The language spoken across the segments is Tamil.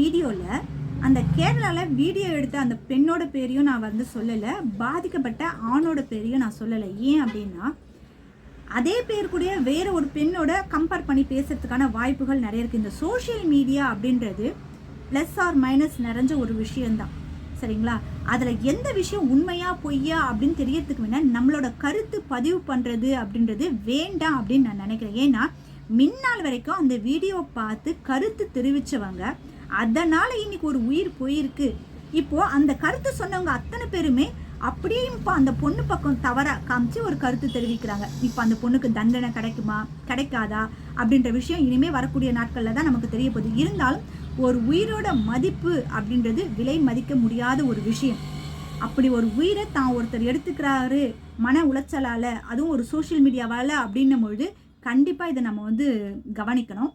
வீடியோவில் அந்த கேரளாவில் வீடியோ எடுத்த அந்த பெண்ணோட பேரையும் நான் வந்து சொல்லலை, பாதிக்கப்பட்ட ஆணோட பேரையும் நான் சொல்லலை. ஏன் அப்படின்னா அதே பேர் கூட வேற ஒரு பெண்ணோட கம்பேர் பண்ணி பேசுறதுக்கான வாய்ப்புகள் நிறைய இருக்குது. இந்த சோஷியல் மீடியா அப்படின்றது ப்ளஸ் ஆர் மைனஸ் நிறைஞ்ச ஒரு விஷயம்தான், சரிங்களா? அதில் எந்த விஷயம் உண்மையா பொய்யா அப்படின்னு தெரியறதுக்கு வேணா நம்மளோட கருத்து பதிவு பண்ணுறது அப்படின்றது வேண்டாம் அப்படின்னு நான் நினைக்கிறேன். ஏன்னா முன்னாள் வரைக்கும் அந்த வீடியோ பார்த்து கருத்து தெரிவித்தவங்க, அதனால் இன்னைக்கு ஒரு உயிர் போயிருக்கு. இப்போது அந்த கருத்து சொன்னவங்க அத்தனை பேருமே அப்படியே இப்போ அந்த பொண்ணு பக்கம் தவறாக காமிச்சு ஒரு கருத்து தெரிவிக்கிறாங்க. இப்போ அந்த பொண்ணுக்கு தண்டனை கிடைக்குமா கிடைக்காதா அப்படின்ற விஷயம் இனிமேல் வரக்கூடிய நாட்களில் தான் நமக்கு தெரிய போகுது. இருந்தாலும் ஒரு உயிரோட மதிப்பு அப்படின்றது விலை மதிக்க முடியாத ஒரு விஷயம். அப்படி ஒரு உயிரை தான் ஒருத்தர் எடுத்துக்கிறாரு மன உளைச்சலால், அதுவும் ஒரு சோஷியல் மீடியாவால் அப்படின்னும் பொழுது கண்டிப்பாக இதை நம்ம வந்து கவனிக்கணும்.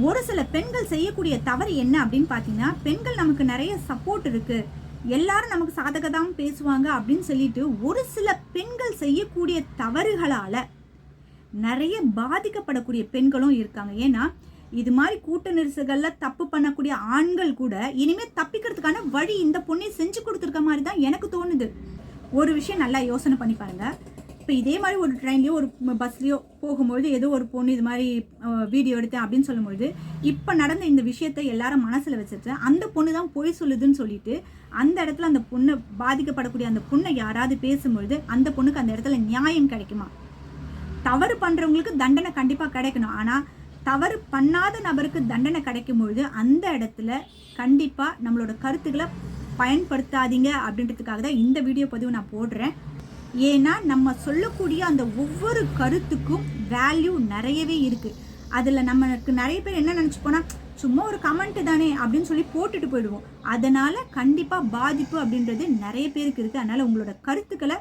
ஒரு சில பெண்கள் செய்யக்கூடிய தவறு என்ன அப்படின்னு பார்த்தீங்கன்னா, பெண்கள் நமக்கு நிறைய சப்போர்ட் இருக்குது, எல்லாரும் நமக்கு சாதகதான் பேசுவாங்க அப்படின்னு சொல்லிட்டு ஒரு சில பெண்கள் செய்யக்கூடிய தவறுகளால் நிறைய பாதிக்கப்படக்கூடிய பெண்களும் இருக்காங்க. ஏன்னா இது மாதிரி கூட்ட நெரிசல்களில் தப்பு பண்ணக்கூடிய ஆண்கள் கூட இனிமேல் தப்பிக்கிறதுக்கான வழி இந்த பொண்ணை செஞ்சு கொடுத்துருக்க மாதிரி தான் எனக்கு தோணுது. ஒரு விஷயம் நல்லா யோசனை பண்ணி பாருங்க. இப்போ இதே மாதிரி ஒரு ட்ரெயின்லையோ ஒரு பஸ்லையோ போகும்பொழுது ஏதோ ஒரு பொண்ணு இது மாதிரி வீடியோ எடுத்தேன் அப்படின்னு சொல்லும்பொழுது, இப்போ நடந்த இந்த விஷயத்தை எல்லாரும் மனசில் வச்சுட்டு அந்த பொண்ணு தான் பொய் சொல்லுதுன்னு சொல்லிட்டு அந்த இடத்துல அந்த பொண்ணை பாதிக்கப்படக்கூடிய அந்த பொண்ணை யாராவது பேசும்பொழுது அந்த பொண்ணுக்கு அந்த இடத்துல நியாயம் கிடைக்குமா? தவறு பண்ணுறவங்களுக்கு தண்டனை கண்டிப்பாக கிடைக்கணும். ஆனால் தவறு பண்ணாத நபருக்கு தண்டனை கிடைக்கும் பொழுது அந்த இடத்துல கண்டிப்பாக நம்மளோட கருத்துக்களை பயன்படுத்தாதீங்க அப்படின்றதுக்காக தான் இந்த வீடியோ பதிவு நான் போடுறேன். ஏன்னா நம்ம சொல்லக்கூடிய அந்த ஒவ்வொரு கருத்துக்கும் வேல்யூ நிறையவே இருக்குது. அதில் நம்மளுக்கு நிறைய பேர் என்ன நினச்சிப்போனா சும்மா ஒரு கமெண்ட் தானே அப்படின்னு சொல்லி போட்டுட்டு போயிடுவோம். அதனால் கண்டிப்பாக பாதிப்பு அப்படின்றது நிறைய பேருக்கு இருக்குது. அதனால் உங்களோட கருத்துக்களை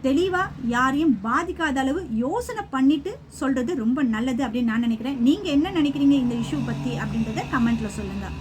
தெளிவாக யாரையும் பாதிக்காத அளவு யோசனை பண்ணிட்டு சொல்கிறது ரொம்ப நல்லது அப்படின்னு நான் நினைக்கிறேன். நீங்கள் என்ன நினைக்கிறீங்க இந்த இஷ்யூ பற்றி அப்படின்றத கமெண்ட்டில் சொல்லுங்கள்.